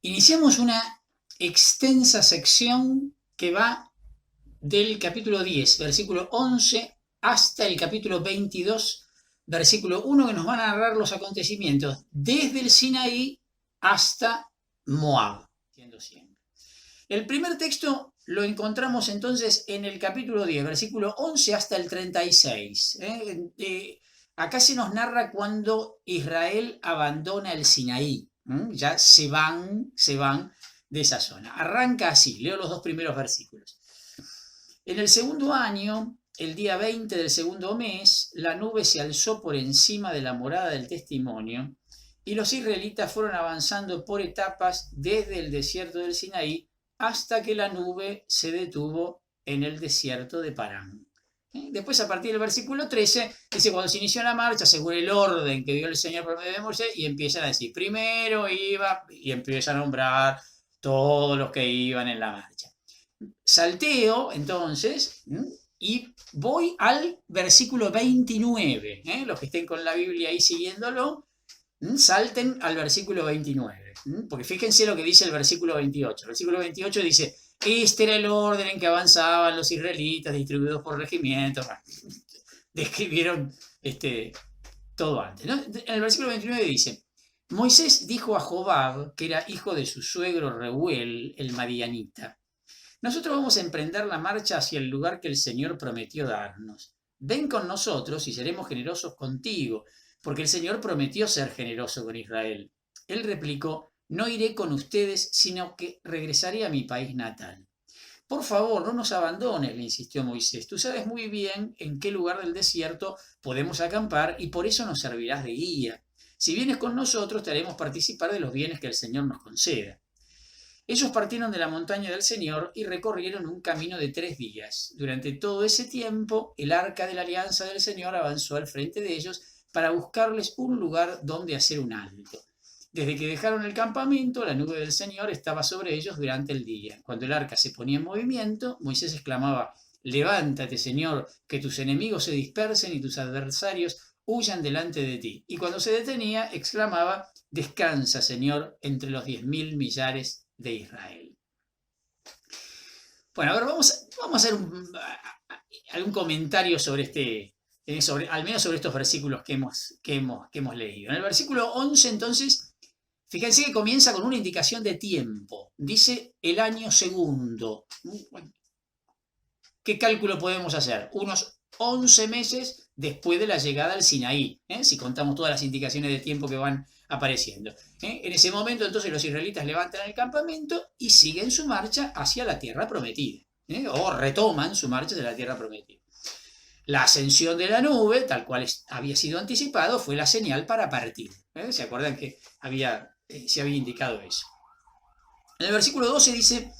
Iniciamos una extensa sección que va del capítulo 10, versículo 11, hasta el capítulo 22, versículo 1, que nos van a narrar los acontecimientos desde el Sinaí hasta Moab. El primer texto lo encontramos entonces en el capítulo 10, versículo 11 hasta el 36. Acá se nos narra cuando Israel abandona el Sinaí. Ya se van de esa zona. Arranca así, leo los dos primeros versículos. En el segundo año, el día 20 del segundo mes, la nube se alzó por encima de la morada del testimonio y los israelitas fueron avanzando por etapas desde el desierto del Sinaí hasta que la nube se detuvo en el desierto de Parán. Después, a partir del versículo 13, dice, cuando se inició la marcha, según el orden que dio el Señor por medio de Moisés, y empiezan a decir, primero iba, y empieza a nombrar todos los que iban en la marcha. Salteo, entonces, y voy al versículo 29. Los que estén con la Biblia ahí siguiéndolo, salten al versículo 29. Porque fíjense lo que dice el versículo 28. El versículo 28 dice, este era el orden en que avanzaban los israelitas distribuidos por regimientos. Describieron todo antes, ¿no? En el versículo 29 dice, Moisés dijo a Jobab, que era hijo de su suegro Reuel, el madianita, nosotros vamos a emprender la marcha hacia el lugar que el Señor prometió darnos. Ven con nosotros y seremos generosos contigo, porque el Señor prometió ser generoso con Israel. Él replicó, no iré con ustedes, sino que regresaré a mi país natal. Por favor, no nos abandones, le insistió Moisés. Tú sabes muy bien en qué lugar del desierto podemos acampar y por eso nos servirás de guía. Si vienes con nosotros, te haremos participar de los bienes que el Señor nos conceda. Ellos partieron de la montaña del Señor y recorrieron un camino de 3 días. Durante todo ese tiempo, el arca de la alianza del Señor avanzó al frente de ellos para buscarles un lugar donde hacer un alto. Desde que dejaron el campamento, la nube del Señor estaba sobre ellos durante el día. Cuando el arca se ponía en movimiento, Moisés exclamaba, levántate, Señor, que tus enemigos se dispersen y tus adversarios huyan delante de ti. Y cuando se detenía, exclamaba, descansa, Señor, entre los 10.000 millares de Israel. Bueno, a ver, vamos a hacer algún comentario sobre al menos sobre estos versículos que hemos leído. En el versículo 11, entonces, fíjense que comienza con una indicación de tiempo. Dice el año segundo. ¿Qué cálculo podemos hacer? Unos 11 meses después de la llegada al Sinaí, si contamos todas las indicaciones de tiempo que van apareciendo. En ese momento, entonces, los israelitas levantan el campamento y siguen su marcha hacia la tierra prometida, o retoman su marcha hacia la tierra prometida. La ascensión de la nube, tal cual había sido anticipado, fue la señal para partir. ¿Se acuerdan que se había indicado eso? En el versículo 12 dice,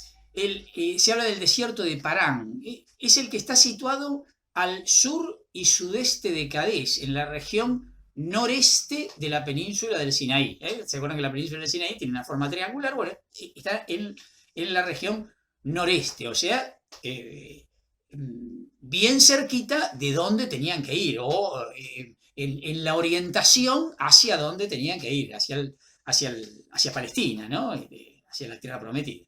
se habla del desierto de Parán. Es el que está situado al sur y sudeste de Kadesh, en la región noreste de la península del Sinaí. ¿Se acuerdan que la península del Sinaí tiene una forma triangular? Bueno, está en la región noreste, o sea, bien cerquita de donde tenían que ir, o en la orientación hacia donde tenían que ir, hacia Palestina, ¿no? Hacia la tierra prometida.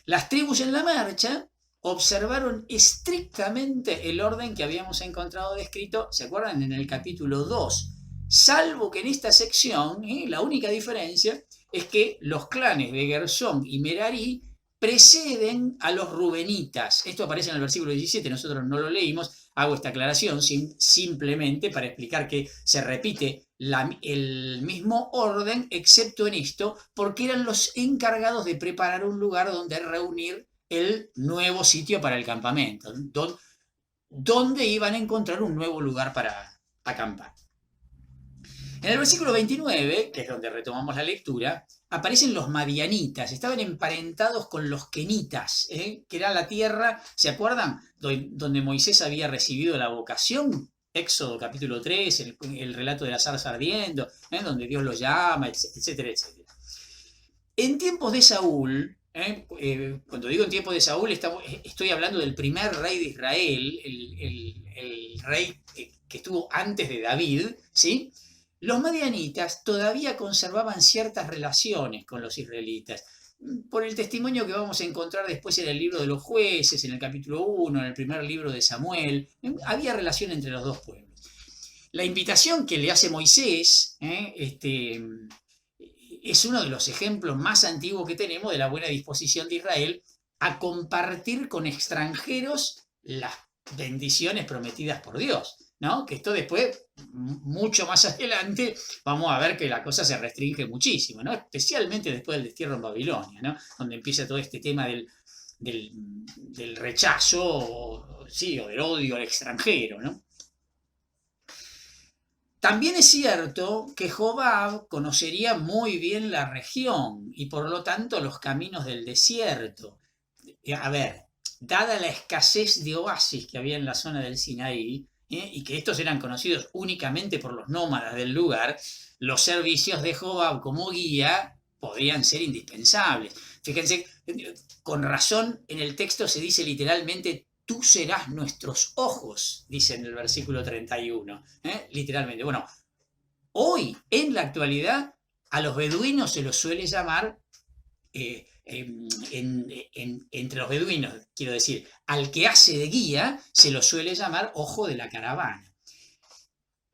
Las tribus en la marcha observaron estrictamente el orden que habíamos encontrado descrito, ¿se acuerdan? En el capítulo 2. Salvo que en esta sección, la única diferencia es que los clanes de Gersón y Merari preceden a los rubenitas. Esto aparece en el versículo 17, nosotros no lo leímos, hago esta aclaración simplemente para explicar que se repite el mismo orden, excepto en esto, porque eran los encargados de preparar un lugar donde reunir el nuevo sitio para el campamento, donde iban a encontrar un nuevo lugar para acampar. En el versículo 29, que es donde retomamos la lectura, aparecen los madianitas, estaban emparentados con los kenitas, que era la tierra, ¿se acuerdan? Donde Moisés había recibido la vocación, Éxodo capítulo 3, el relato de la zarza ardiendo, donde Dios los llama, etcétera, etcétera. En tiempos de Saúl, cuando digo en tiempos de Saúl, estoy hablando del primer rey de Israel, el rey que estuvo antes de David, ¿sí? los madianitas todavía conservaban ciertas relaciones con los israelitas. Por el testimonio que vamos a encontrar después en el libro de los jueces, en el capítulo 1, en el primer libro de Samuel, había relación entre los dos pueblos. La invitación que le hace Moisés es uno de los ejemplos más antiguos que tenemos de la buena disposición de Israel a compartir con extranjeros las bendiciones prometidas por Dios, ¿no? Que esto después, mucho más adelante, vamos a ver que la cosa se restringe muchísimo, ¿no? Especialmente después del destierro en Babilonia, ¿no? Donde empieza todo este tema del rechazo, o del odio al extranjero, ¿no? También es cierto que Jobab conocería muy bien la región y por lo tanto los caminos del desierto. A ver, dada la escasez de oasis que había en la zona del Sinaí, y que estos eran conocidos únicamente por los nómadas del lugar, los servicios de Jobab como guía podrían ser indispensables. Fíjense, con razón en el texto se dice literalmente: tú serás nuestros ojos, dice en el versículo 31, literalmente. Bueno, hoy, en la actualidad, a los beduinos se los suele llamar, entre los beduinos, quiero decir, al que hace de guía, se lo suele llamar ojo de la caravana.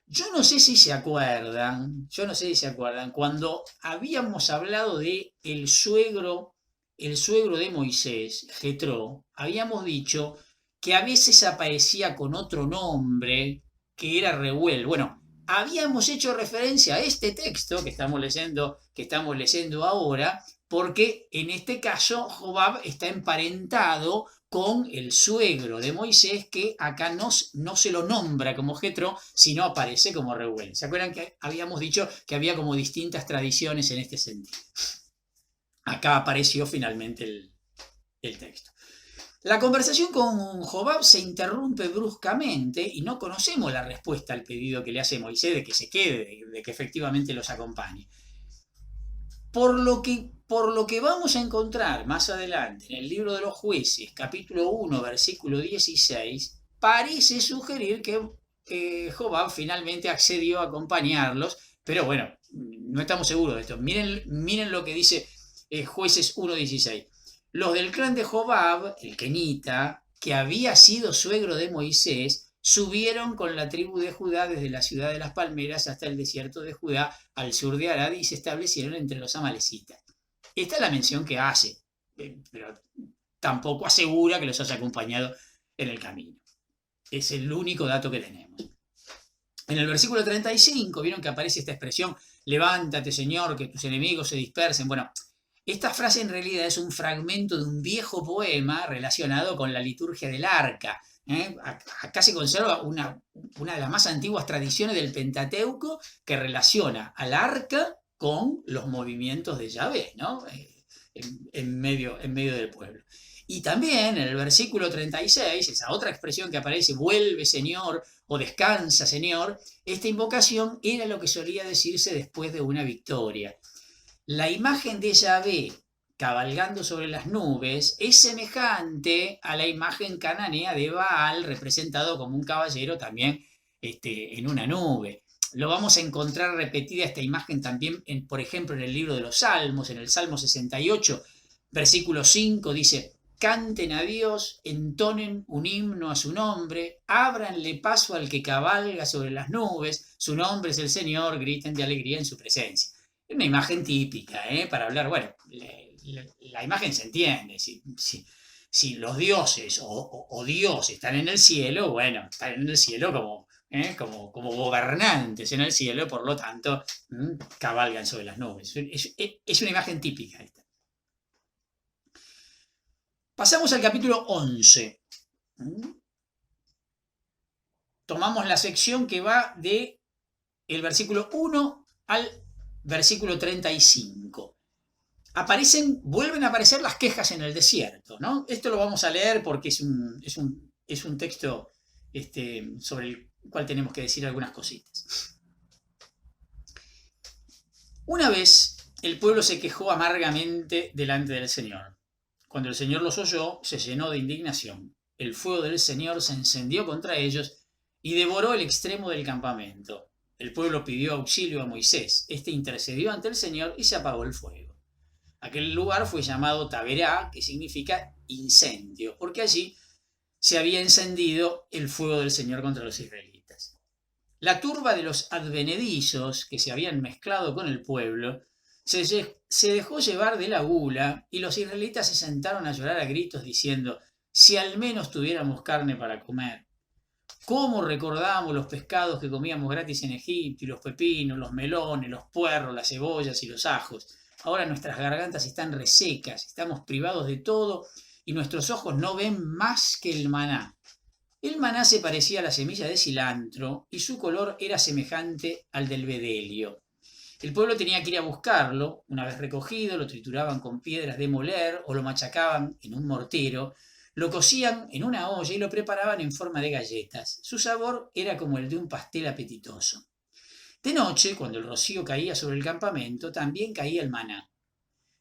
Yo no sé si se acuerdan, cuando habíamos hablado de el suegro de Moisés, Jetro, habíamos dicho que a veces aparecía con otro nombre, que era Reuel. Bueno, habíamos hecho referencia a este texto que estamos leyendo ahora, porque en este caso Jobab está emparentado con el suegro de Moisés, que acá no se lo nombra como Jetro, sino aparece como Reuel. ¿Se acuerdan que habíamos dicho que había como distintas tradiciones en este sentido? Acá apareció finalmente el texto. La conversación con Jobab se interrumpe bruscamente y no conocemos la respuesta al pedido que le hace Moisés de que se quede, de que efectivamente los acompañe. Por lo que vamos a encontrar más adelante en el libro de los jueces, capítulo 1, versículo 16, parece sugerir que Jobab finalmente accedió a acompañarlos, pero bueno, no estamos seguros de esto. Miren lo que dice Jueces 1:16. Los del clan de Jobab, el kenita, que había sido suegro de Moisés, subieron con la tribu de Judá desde la ciudad de las palmeras hasta el desierto de Judá, al sur de Arad, y se establecieron entre los amalecitas. Esta es la mención que hace, pero tampoco asegura que los haya acompañado en el camino. Es el único dato que tenemos. En el versículo 35, vieron que aparece esta expresión: levántate, Señor, que tus enemigos se dispersen. Bueno, esta frase en realidad es un fragmento de un viejo poema relacionado con la liturgia del arca. Acá se conserva una de las más antiguas tradiciones del Pentateuco que relaciona al arca con los movimientos de Yahvé, ¿no? en medio del pueblo. Y también en el versículo 36, esa otra expresión que aparece, vuelve Señor o descansa Señor, esta invocación era lo que solía decirse después de una victoria. La imagen de Yahvé cabalgando sobre las nubes es semejante a la imagen cananea de Baal, representado como un caballero también en una nube. Lo vamos a encontrar repetida esta imagen también, por ejemplo, en el libro de los Salmos, en el Salmo 68, versículo 5, dice: canten a Dios, entonen un himno a su nombre, ábranle paso al que cabalga sobre las nubes, su nombre es el Señor, griten de alegría en su presencia. Es una imagen típica, para hablar, bueno, la imagen se entiende. Si los dioses o Dios están en el cielo, bueno, están en el cielo como gobernantes en el cielo, por lo tanto, cabalgan sobre las nubes. Es una imagen típica esta. Pasamos al capítulo 11. Tomamos la sección que va del versículo 1 al versículo 35. Vuelven a aparecer las quejas en el desierto, ¿no? Esto lo vamos a leer porque es un texto sobre el cual tenemos que decir algunas cositas. Una vez el pueblo se quejó amargamente delante del Señor. Cuando el Señor los oyó, se llenó de indignación. El fuego del Señor se encendió contra ellos y devoró el extremo del campamento. El pueblo pidió auxilio a Moisés. Este intercedió ante el Señor y se apagó el fuego. Aquel lugar fue llamado Taberá, que significa incendio, porque allí se había encendido el fuego del Señor contra los israelitas. La turba de los advenedizos, que se habían mezclado con el pueblo, se dejó llevar de la gula y los israelitas se sentaron a llorar a gritos diciendo: si al menos tuviéramos carne para comer. ¿Cómo recordábamos los pescados que comíamos gratis en Egipto, y los pepinos, los melones, los puerros, las cebollas y los ajos? Ahora nuestras gargantas están resecas, estamos privados de todo y nuestros ojos no ven más que el maná. El maná se parecía a la semilla de cilantro y su color era semejante al del bedelio. El pueblo tenía que ir a buscarlo. Una vez recogido, lo trituraban con piedras de moler o lo machacaban en un mortero, lo cocían en una olla y lo preparaban en forma de galletas. Su sabor era como el de un pastel apetitoso. De noche, cuando el rocío caía sobre el campamento, también caía el maná.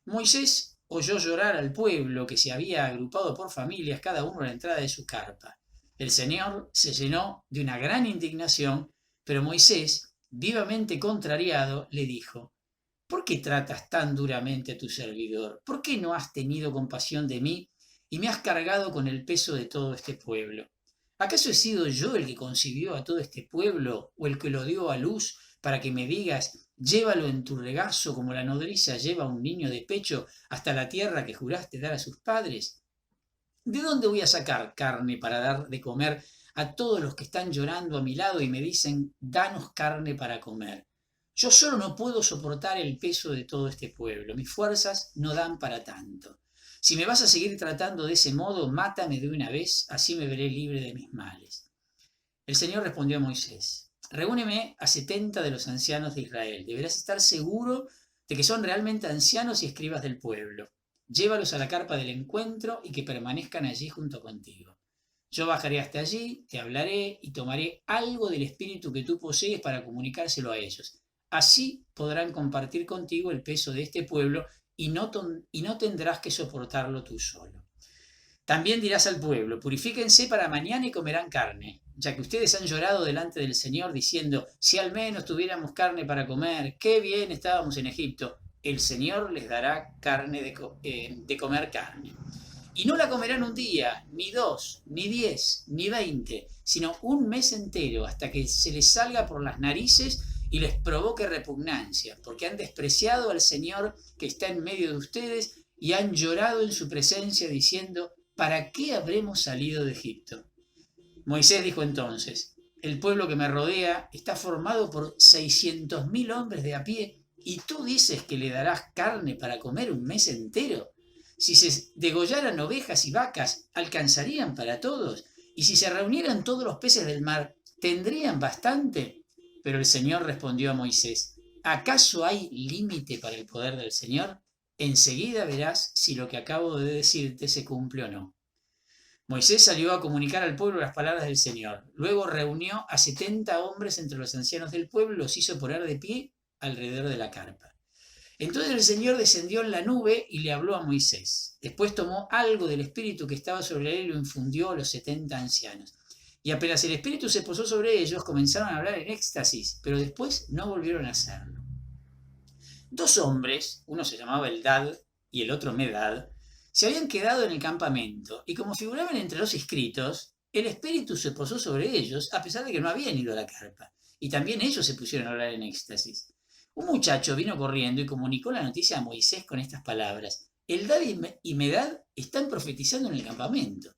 Moisés oyó llorar al pueblo, que se había agrupado por familias, cada uno a la entrada de su carpa. El Señor se llenó de una gran indignación, pero Moisés, vivamente contrariado, le dijo: ¿por qué tratas tan duramente a tu servidor? ¿Por qué no has tenido compasión de mí y me has cargado con el peso de todo este pueblo? ¿Acaso he sido yo el que concibió a todo este pueblo, o el que lo dio a luz, para que me digas: llévalo en tu regazo como la nodriza lleva a un niño de pecho hasta la tierra que juraste dar a sus padres? ¿De dónde voy a sacar carne para dar de comer a todos los que están llorando a mi lado y me dicen: danos carne para comer? Yo solo no puedo soportar el peso de todo este pueblo, mis fuerzas no dan para tanto. Si me vas a seguir tratando de ese modo, mátame de una vez, así me veré libre de mis males. El Señor respondió a Moisés: reúneme a 70 de los ancianos de Israel. Deberás estar seguro de que son realmente ancianos y escribas del pueblo. Llévalos a la carpa del encuentro y que permanezcan allí junto contigo. Yo bajaré hasta allí, te hablaré y tomaré algo del espíritu que tú posees para comunicárselo a ellos. Así podrán compartir contigo el peso de este pueblo y no tendrás que soportarlo tú solo. También dirás al pueblo: purifíquense para mañana y comerán carne, ya que ustedes han llorado delante del Señor diciendo: si al menos tuviéramos carne para comer, qué bien estábamos en Egipto. El Señor les dará carne de comer carne. Y no la comerán un día, ni 2, ni 10, ni 20, sino un mes entero, hasta que se les salga por las narices y les provoque repugnancia, porque han despreciado al Señor que está en medio de ustedes y han llorado en su presencia diciendo: ¿para qué habremos salido de Egipto? Moisés dijo entonces: el pueblo que me rodea está formado por 600.000 hombres de a pie, y tú dices que le darás carne para comer un mes entero. Si se degollaran ovejas y vacas, ¿alcanzarían para todos? Y si se reunieran todos los peces del mar, ¿tendrían bastante? Pero el Señor respondió a Moisés: ¿acaso hay límite para el poder del Señor? Enseguida verás si lo que acabo de decirte se cumple o no. Moisés salió a comunicar al pueblo las palabras del Señor. Luego reunió a 70 hombres entre los ancianos del pueblo y los hizo poner de pie alrededor de la carpa. Entonces el Señor descendió en la nube y le habló a Moisés. Después tomó algo del espíritu que estaba sobre él y lo infundió a los 70 ancianos. Y apenas el espíritu se posó sobre ellos, comenzaron a hablar en éxtasis, pero después no volvieron a hacerlo. 2 hombres, uno se llamaba Eldad y el otro Medad, se habían quedado en el campamento, y como figuraban entre los inscritos, el espíritu se posó sobre ellos, a pesar de que no habían ido a la carpa, y también ellos se pusieron a hablar en éxtasis. Un muchacho vino corriendo y comunicó la noticia a Moisés con estas palabras: Eldad y Medad están profetizando en el campamento.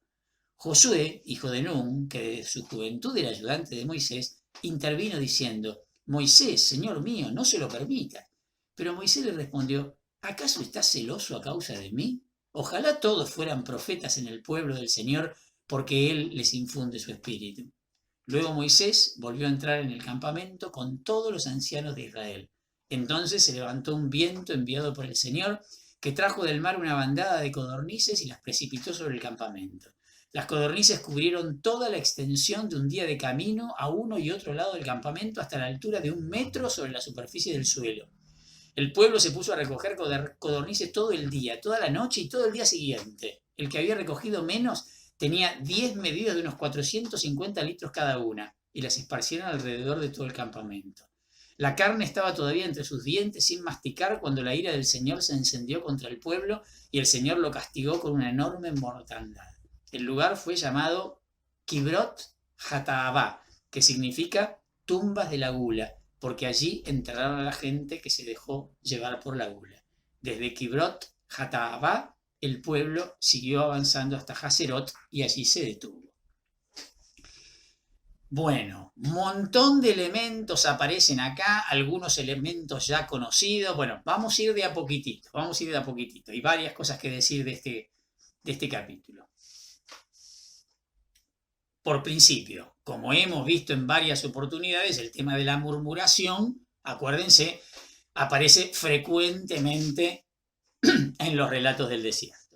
Josué, hijo de Nun, que desde su juventud era ayudante de Moisés, intervino diciendo: Moisés, señor mío, no se lo permita. Pero Moisés le respondió: ¿acaso estás celoso a causa de mí? Ojalá todos fueran profetas en el pueblo del Señor, porque Él les infunde su espíritu. Luego Moisés volvió a entrar en el campamento con todos los ancianos de Israel. Entonces se levantó un viento enviado por el Señor, que trajo del mar una bandada de codornices y las precipitó sobre el campamento. Las codornices cubrieron toda la extensión de un día de camino a uno y otro lado del campamento hasta la altura de 1 metro sobre la superficie del suelo. El pueblo se puso a recoger codornices todo el día, toda la noche y todo el día siguiente. El que había recogido menos tenía 10 medidas de unos 450 litros cada una, y las esparcieron alrededor de todo el campamento. La carne estaba todavía entre sus dientes sin masticar cuando la ira del Señor se encendió contra el pueblo y el Señor lo castigó con una enorme mortandad. El lugar fue llamado Kibrot Hataabá, que significa tumbas de la gula, porque allí enterraron a la gente que se dejó llevar por la gula. Desde Kibrot Hataabá, el pueblo siguió avanzando hasta Haserot y allí se detuvo. Bueno, un montón de elementos aparecen acá, algunos elementos ya conocidos. Bueno, vamos a ir de a poquitito, Hay varias cosas que decir de este capítulo. Por principio, como hemos visto en varias oportunidades, el tema de la murmuración, acuérdense, aparece frecuentemente en los relatos del desierto.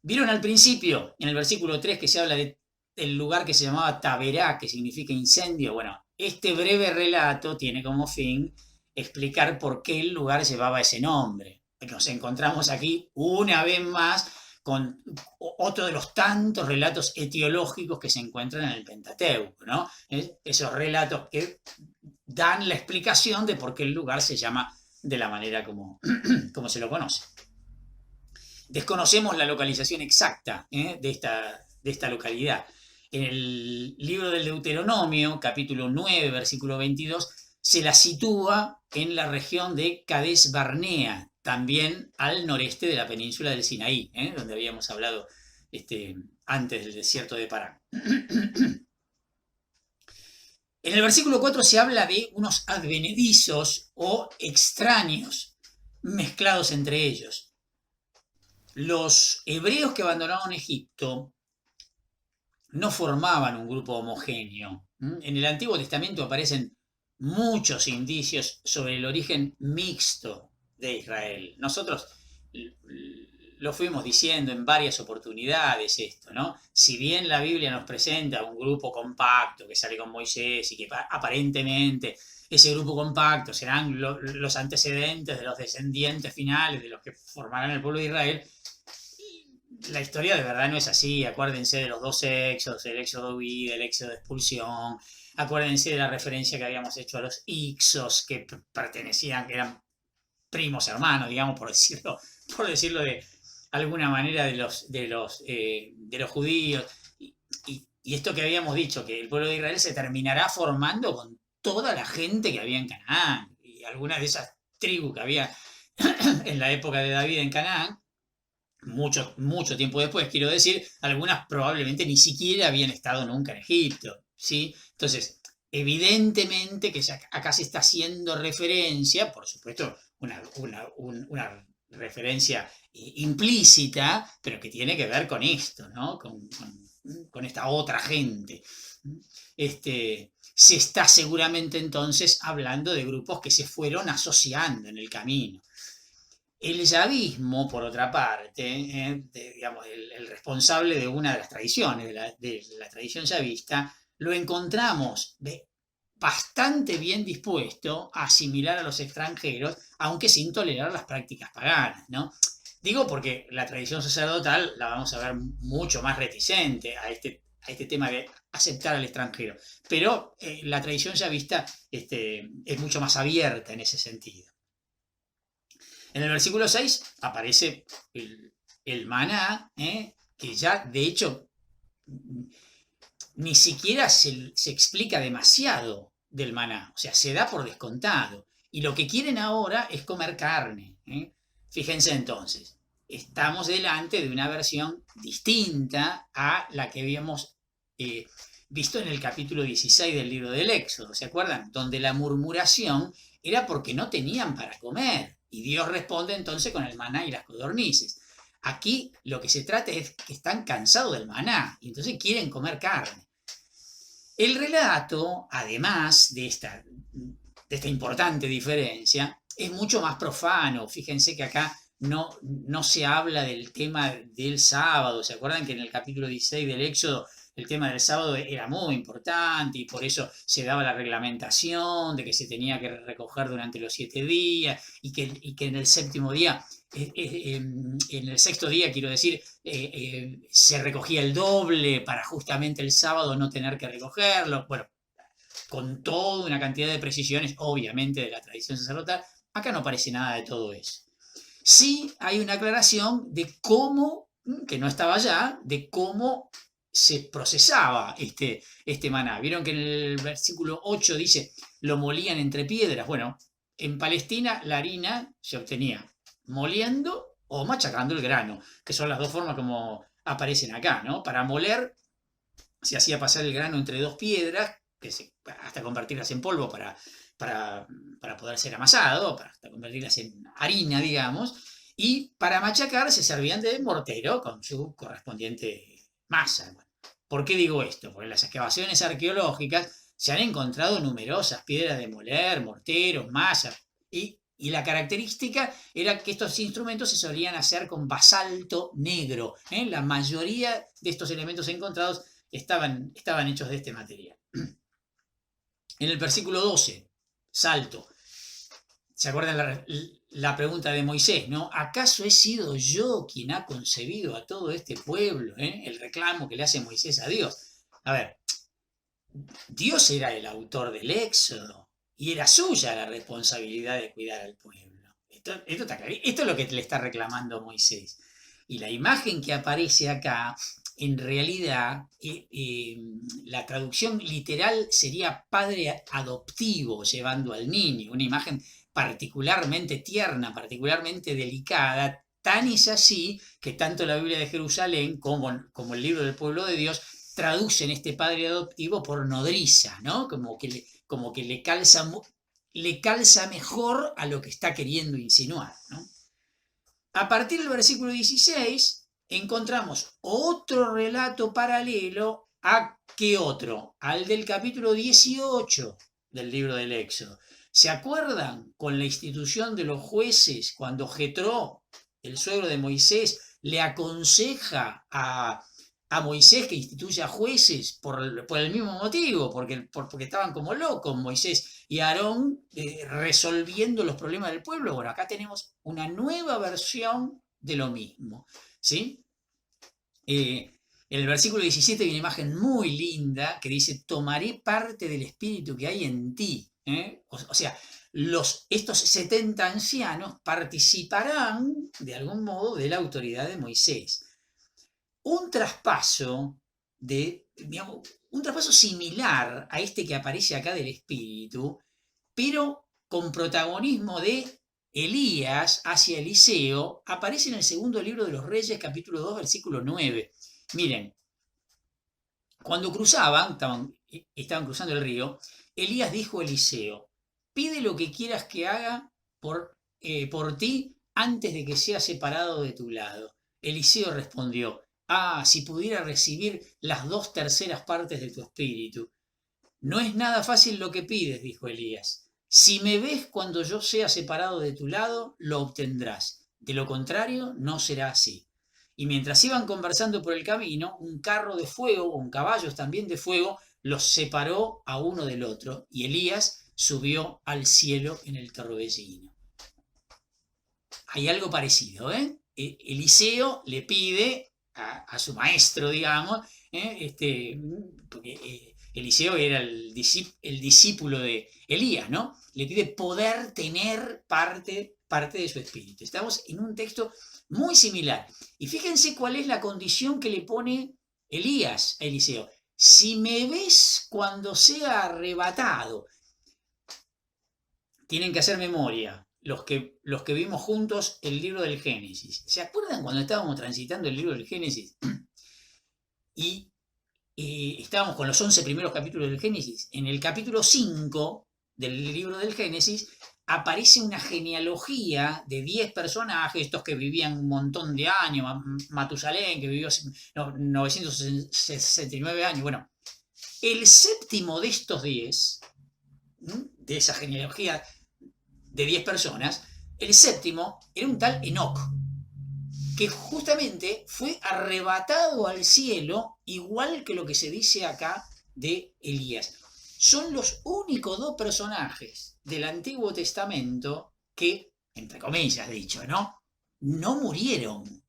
¿Vieron al principio, en el versículo 3, que se habla del lugar que se llamaba Taberá, que significa incendio? Bueno, este breve relato tiene como fin explicar por qué el lugar llevaba ese nombre. Nos encontramos aquí una vez más con otro de los tantos relatos etiológicos que se encuentran en el Pentateuco, ¿no? Esos relatos que dan la explicación de por qué el lugar se llama de la manera como se lo conoce. Desconocemos la localización exacta de esta localidad. En el libro del Deuteronomio, capítulo 9, versículo 22, se la sitúa en la región de Cades Barnea, también al noreste de la península del Sinaí, donde habíamos hablado antes del desierto de Parán. En el versículo 4 se habla de unos advenedizos o extraños mezclados entre ellos. Los hebreos que abandonaron Egipto no formaban un grupo homogéneo. En el Antiguo Testamento aparecen muchos indicios sobre el origen mixto de Israel. Nosotros lo fuimos diciendo en varias oportunidades esto, ¿no? Si bien la Biblia nos presenta un grupo compacto que sale con Moisés y que aparentemente ese grupo compacto serán los antecedentes de los descendientes finales de los que formarán el pueblo de Israel, la historia de verdad no es así. Acuérdense de los dos éxodos, el éxodo huida, el éxodo de expulsión. Acuérdense de la referencia que habíamos hecho a los Ixos, que pertenecían, que eran primos hermanos, digamos, por decirlo de alguna manera, de los judíos. Y esto que habíamos dicho, que el pueblo de Israel se terminará formando con toda la gente que había en Canaán. Y algunas de esas tribus que había en la época de David en Canaán, mucho tiempo después, quiero decir, algunas probablemente ni siquiera habían estado nunca en Egipto, ¿sí? Entonces, evidentemente que acá se está haciendo referencia, por supuesto, una referencia implícita, pero que tiene que ver con esto, ¿no? Con esta otra gente. Se está seguramente entonces hablando de grupos que se fueron asociando en el camino. El yavismo, por otra parte, digamos, el responsable de una de las tradiciones, de la tradición yavista, lo encontramos bastante bien dispuesto a asimilar a los extranjeros, aunque sin tolerar las prácticas paganas, ¿no? Digo porque la tradición sacerdotal la vamos a ver mucho más reticente a este tema de aceptar al extranjero, pero la tradición yavista es mucho más abierta en ese sentido. En el versículo 6 aparece el maná, que ya de hecho ni siquiera se explica demasiado del maná, o sea, se da por descontado. Y lo que quieren ahora es comer carne. Fíjense entonces, estamos delante de una versión distinta a la que habíamos visto en el capítulo 16 del libro del Éxodo, ¿se acuerdan? Donde la murmuración era porque no tenían para comer. Y Dios responde entonces con el maná y las codornices. Aquí lo que se trata es que están cansados del maná y entonces quieren comer carne. El relato, además de esta importante diferencia, es mucho más profano. Fíjense que acá no se habla del tema del sábado. ¿Se acuerdan que en el capítulo 16 del Éxodo el tema del sábado era muy importante y por eso se daba la reglamentación de que se tenía que recoger durante los 7 días y que en el séptimo día, en el sexto día, quiero decir, se recogía el doble para justamente el sábado no tener que recogerlo? Bueno, con toda una cantidad de precisiones, obviamente, de la tradición sacerdotal. Acá no aparece nada de todo eso. Sí hay una aclaración de cómo, que no estaba allá, de cómo se procesaba este maná. Vieron que en el versículo 8 dice, lo molían entre piedras. Bueno, en Palestina la harina se obtenía moliendo o machacando el grano, que son las dos formas como aparecen acá, ¿no? Para moler se hacía pasar el grano entre dos piedras, hasta convertirlas en polvo para poder ser amasado, para hasta convertirlas en harina, digamos, y para machacar se servían de mortero con su correspondiente masa. Bueno, ¿por qué digo esto? Porque en las excavaciones arqueológicas se han encontrado numerosas piedras de moler, morteros, masas, y la característica era que estos instrumentos se solían hacer con basalto negro. La mayoría de estos elementos encontrados estaban hechos de este material. En el versículo 12, salto. ¿Se acuerdan la pregunta de Moisés, ¿no? ¿Acaso he sido yo quien ha concebido a todo este pueblo? El reclamo que le hace Moisés a Dios. A ver, Dios era el autor del Éxodo y era suya la responsabilidad de cuidar al pueblo. Esto está claro. Esto es lo que le está reclamando Moisés. Y la imagen que aparece acá, en realidad, la traducción literal sería padre adoptivo llevando al niño, una imagen particularmente tierna, particularmente delicada. Tan es así que tanto la Biblia de Jerusalén como el libro del pueblo de Dios traducen este padre adoptivo por nodriza, ¿no? Como que le calza mejor a lo que está queriendo insinuar, ¿no? A partir del versículo 16 encontramos otro relato paralelo a ¿qué otro? Al del capítulo 18 del libro del Éxodo. ¿Se acuerdan con la institución de los jueces cuando Jetro, el suegro de Moisés, le aconseja a Moisés que instituya jueces por el mismo motivo, porque estaban como locos Moisés y Aarón resolviendo los problemas del pueblo? Bueno, acá tenemos una nueva versión de lo mismo, ¿sí? En el versículo 17 hay una imagen muy linda que dice, tomaré parte del espíritu que hay en ti. O sea, estos 70 ancianos participarán de algún modo de la autoridad de Moisés. Un traspaso similar a este que aparece acá del espíritu, pero con protagonismo de Elías hacia Eliseo, aparece en el segundo libro de los Reyes, capítulo 2, versículo 9. Miren, cuando estaban cruzando el río, Elías dijo a Eliseo, pide lo que quieras que haga por ti antes de que sea separado de tu lado. Eliseo respondió, si pudiera recibir las 2/3 partes de tu espíritu. No es nada fácil lo que pides, dijo Elías. Si me ves cuando yo sea separado de tu lado, lo obtendrás. De lo contrario, no será así. Y mientras iban conversando por el camino, un carro de fuego, con caballos también de fuego, los separó a uno del otro, y Elías subió al cielo en el torbellino. Hay algo parecido, Eliseo le pide a su maestro, digamos, porque Eliseo era el discípulo de Elías, ¿no? Le pide poder tener parte de su espíritu. Estamos en un texto muy similar. Y fíjense cuál es la condición que le pone Elías a Eliseo. Si me ves cuando sea arrebatado. Tienen que hacer memoria los que vimos juntos el libro del Génesis. ¿Se acuerdan cuando estábamos transitando el libro del Génesis? Y estábamos con los 11 primeros capítulos del Génesis. En el capítulo 5 del libro del Génesis aparece una genealogía de 10 personajes, estos que vivían un montón de años, Matusalén, que vivió 969 años. Bueno, el séptimo de estos 10, de esa genealogía de 10 personas, el séptimo era un tal Enoc, que justamente fue arrebatado al cielo, igual que lo que se dice acá de Elías. Son los únicos 2 personajes del Antiguo Testamento que, entre comillas dicho, no murieron.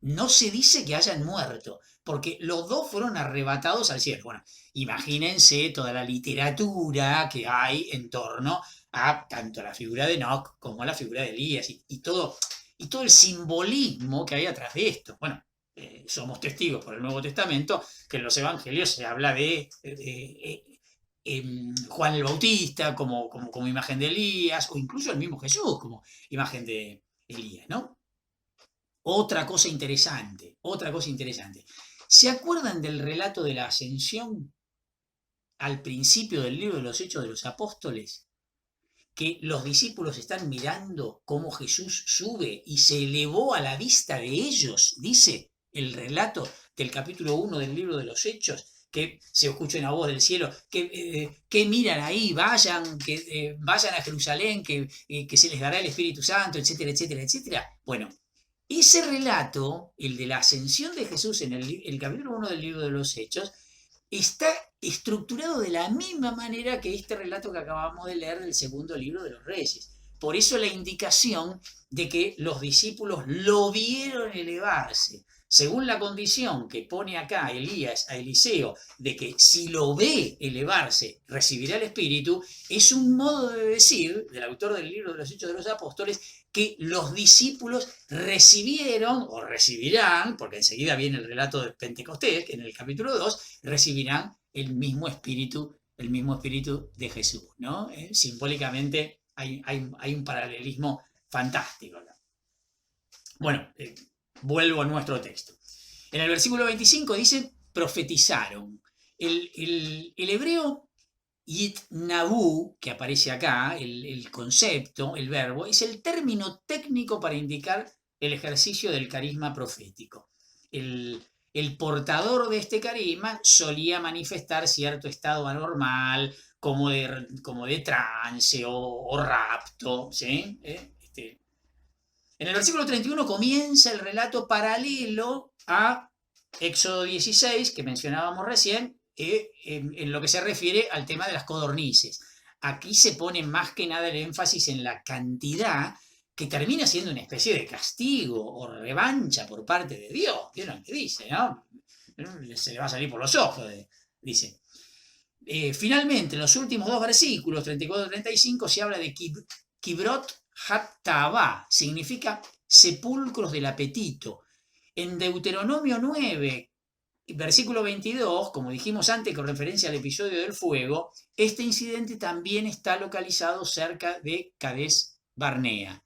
no se dice que hayan muerto, porque los dos fueron arrebatados al cielo. Bueno, imagínense toda la literatura que hay en torno a tanto la figura de Enoc como la figura de Elías y todo el simbolismo que hay atrás de esto. Bueno, somos testigos por el Nuevo Testamento que en los evangelios se habla de Juan el Bautista como imagen de Elías, o incluso el mismo Jesús como imagen de Elías, ¿no? Otra cosa interesante. ¿Se acuerdan del relato de la ascensión al principio del libro de los Hechos de los Apóstoles? Que los discípulos están mirando cómo Jesús sube y se elevó a la vista de ellos, dice el relato del capítulo 1 del libro de los Hechos, que se escucha una voz del cielo, que miran ahí, vayan a Jerusalén, que se les dará el Espíritu Santo, etcétera, etcétera, etcétera. Bueno, ese relato, el de la ascensión de Jesús en el capítulo 1 del libro de los Hechos, está estructurado de la misma manera que este relato que acabamos de leer del segundo libro de los Reyes. Por eso la indicación de que los discípulos lo vieron elevarse. Según la condición que pone acá Elías a Eliseo, de que si lo ve elevarse, recibirá el Espíritu, es un modo de decir del autor del libro de los Hechos de los Apóstoles que los discípulos recibieron o recibirán, porque enseguida viene el relato de Pentecostés, que en el capítulo 2, recibirán el mismo espíritu de Jesús, ¿no? Simbólicamente hay un paralelismo fantástico acá. Bueno, vuelvo a nuestro texto. En el versículo 25 dice, profetizaron. El hebreo Yitnabu, que aparece acá, el concepto, el verbo, es el término técnico para indicar el ejercicio del carisma profético. El portador de este carisma solía manifestar cierto estado anormal, como de trance o rapto. ¿Sí? En el versículo 31 comienza el relato paralelo a Éxodo 16, que mencionábamos recién, en lo que se refiere al tema de las codornices. Aquí se pone más que nada el énfasis en la cantidad, que termina siendo una especie de castigo o revancha por parte de Dios. ¿Vieron lo que dice? ¿No? Se le va a salir por los ojos, dice. Finalmente, en los últimos dos versículos, 34 y 35, se habla de Kibrot Hattavá, significa sepulcros del apetito. En Deuteronomio 9, versículo 22, como dijimos antes con referencia al episodio del fuego, este incidente también está localizado cerca de Cades Barnea,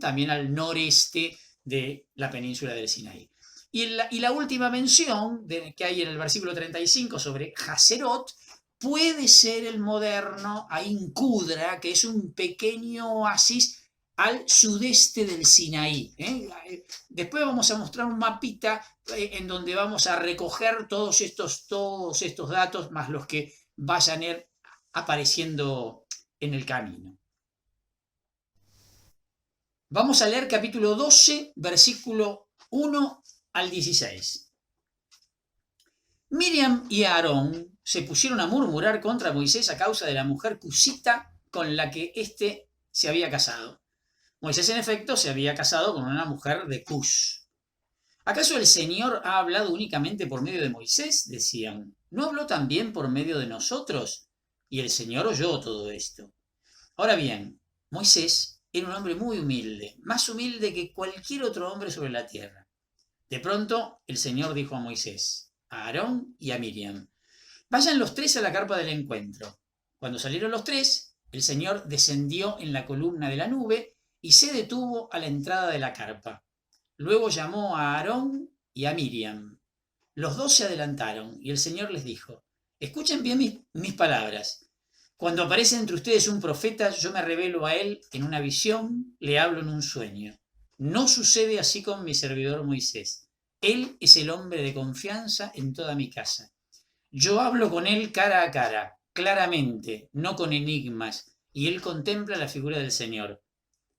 también al noreste de la península del Sinaí. Y la última mención que hay en el versículo 35 sobre Haserot puede ser el moderno Ain Qudra, que es un pequeño oasis al sudeste del Sinaí. Después vamos a mostrar un mapita en donde vamos a recoger todos estos datos, más los que vayan apareciendo en el camino. Vamos a leer capítulo 12, versículo 1 al 16. Miriam y Aarón se pusieron a murmurar contra Moisés a causa de la mujer cusita con la que éste se había casado. Moisés, en efecto, se había casado con una mujer de Cush. ¿Acaso el Señor ha hablado únicamente por medio de Moisés? Decían. ¿No habló también por medio de nosotros? Y el Señor oyó todo esto. Ahora bien, Moisés era un hombre muy humilde, más humilde que cualquier otro hombre sobre la tierra. De pronto, el Señor dijo a Moisés, a Aarón y a Miriam, vayan los tres a la carpa del encuentro. Cuando salieron los tres, el Señor descendió en la columna de la nube y se detuvo a la entrada de la carpa. Luego llamó a Aarón y a Miriam. Los dos se adelantaron y el Señor les dijo, escuchen bien mis palabras. Cuando aparece entre ustedes un profeta, yo me revelo a él en una visión, le hablo en un sueño. No sucede así con mi servidor Moisés. Él es el hombre de confianza en toda mi casa. Yo hablo con él cara a cara, claramente, no con enigmas, y él contempla la figura del Señor.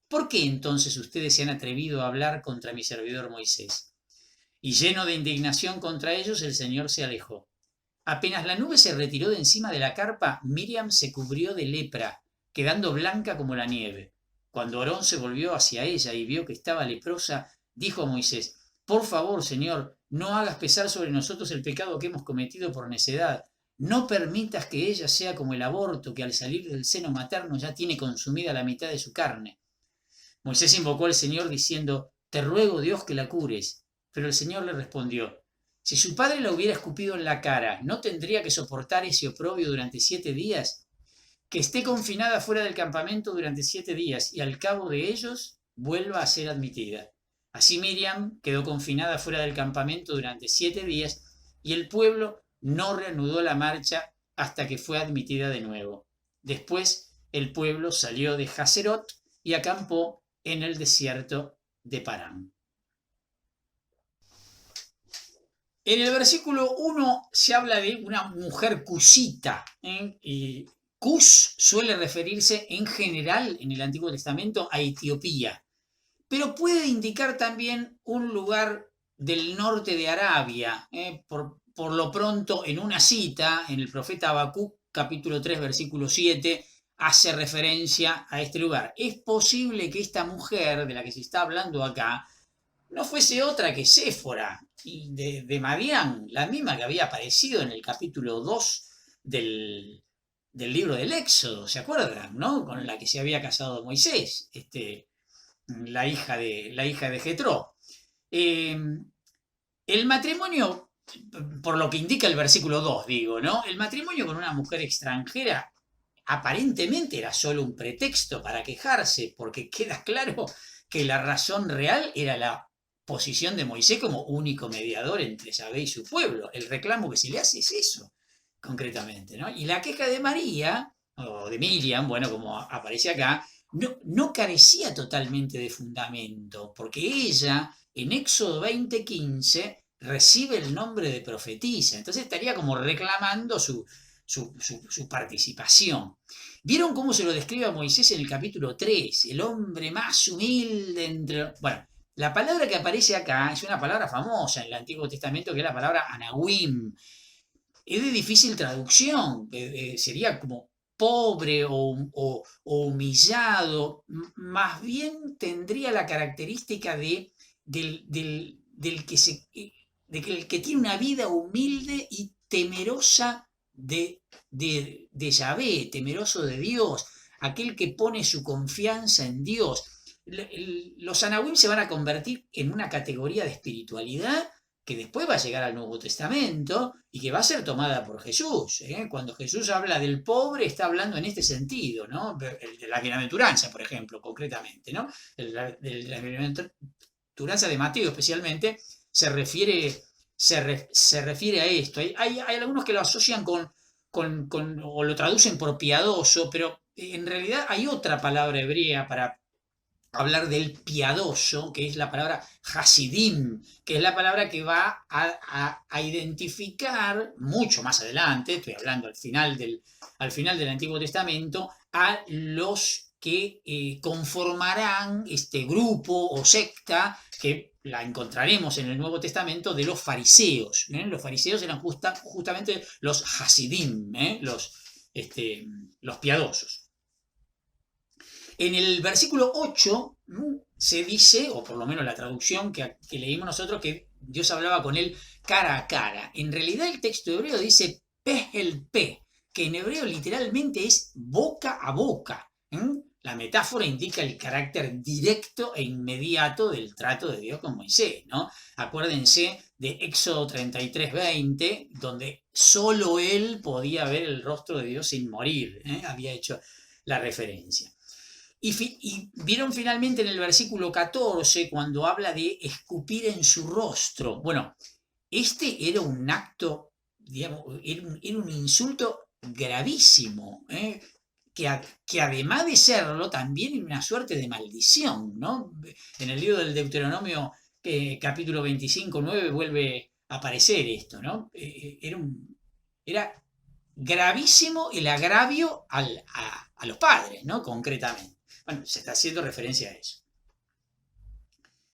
¿Por qué entonces ustedes se han atrevido a hablar contra mi servidor Moisés? Y lleno de indignación contra ellos, el Señor se alejó. Apenas la nube se retiró de encima de la carpa, Miriam se cubrió de lepra, quedando blanca como la nieve. Cuando Aarón se volvió hacia ella y vio que estaba leprosa, dijo a Moisés, Por favor, Señor, no hagas pesar sobre nosotros el pecado que hemos cometido por necedad. No permitas que ella sea como el aborto, que al salir del seno materno ya tiene consumida la mitad de su carne. Moisés invocó al Señor diciendo, te ruego, Dios, que la cures. Pero el Señor le respondió, si su padre la hubiera escupido en la cara, ¿no tendría que soportar ese oprobio durante 7 días? Que esté confinada fuera del campamento durante 7 días y al cabo de ellos vuelva a ser admitida. Así Miriam quedó confinada fuera del campamento durante 7 días y el pueblo no reanudó la marcha hasta que fue admitida de nuevo. Después el pueblo salió de Haserot y acampó en el desierto de Parán. En el versículo 1 se habla de una mujer cusita, y Cus suele referirse en general en el Antiguo Testamento a Etiopía, pero puede indicar también un lugar del norte de Arabia. Por lo pronto, en una cita, en el profeta Habacuc, capítulo 3, versículo 7, hace referencia a este lugar. Es posible que esta mujer de la que se está hablando acá no fuese otra que Séfora de Madián, la misma que había aparecido en el capítulo 2 del libro del Éxodo, ¿se acuerdan? ¿No? Con la que se había casado Moisés, la hija de Jetro. El matrimonio, por lo que indica el versículo 2, digo, ¿no? El matrimonio con una mujer extranjera aparentemente era solo un pretexto para quejarse, porque queda claro que la razón real era la posición de Moisés como único mediador entre Yahvé y su pueblo. El reclamo que se le hace es eso, concretamente, ¿no? Y la queja de María, o de Miriam, bueno, como aparece acá, no carecía totalmente de fundamento, porque ella, en Éxodo 20:15, recibe el nombre de profetisa, entonces estaría como reclamando su participación. ¿Vieron cómo se lo describe a Moisés en el capítulo 3? El hombre más humilde entre... Bueno, la palabra que aparece acá es una palabra famosa en el Antiguo Testamento, que es la palabra anahuim. Es de difícil traducción, sería como pobre o humillado. Más bien tendría la característica del que el que tiene una vida humilde y temerosa de Yahvé, temeroso de Dios, aquel que pone su confianza en Dios. Los anahuim se van a convertir en una categoría de espiritualidad que después va a llegar al Nuevo Testamento y que va a ser tomada por Jesús. Cuando Jesús habla del pobre, está hablando en este sentido, ¿no? De la bienaventuranza, por ejemplo, concretamente, ¿no? De la bienaventuranza de Mateo especialmente se refiere a esto. Hay algunos que lo asocian o lo traducen por piadoso, pero en realidad hay otra palabra hebrea para hablar del piadoso, que es la palabra hasidim, que es la palabra que va a identificar mucho más adelante, estoy hablando al final del Antiguo Testamento, a los que conformarán este grupo o secta que la encontraremos en el Nuevo Testamento de los fariseos. Los fariseos eran justamente los hasidim, los piadosos. En el versículo 8 se dice, o por lo menos la traducción que leímos nosotros, que Dios hablaba con él cara a cara. En realidad el texto hebreo dice peh el pe, que en hebreo literalmente es boca a boca. La metáfora indica el carácter directo e inmediato del trato de Dios con Moisés, ¿no? Acuérdense de Éxodo 33:20, donde solo él podía ver el rostro de Dios sin morir. Había hecho la referencia. Y vieron finalmente en el versículo 14 cuando habla de escupir en su rostro. Bueno, este era un acto, digamos, era un insulto gravísimo, que además de serlo también era una suerte de maldición, ¿no? En el libro del Deuteronomio, capítulo 25:9, vuelve a aparecer esto, ¿no? Era gravísimo el agravio a los padres, ¿no? Concretamente. Bueno, se está haciendo referencia a eso.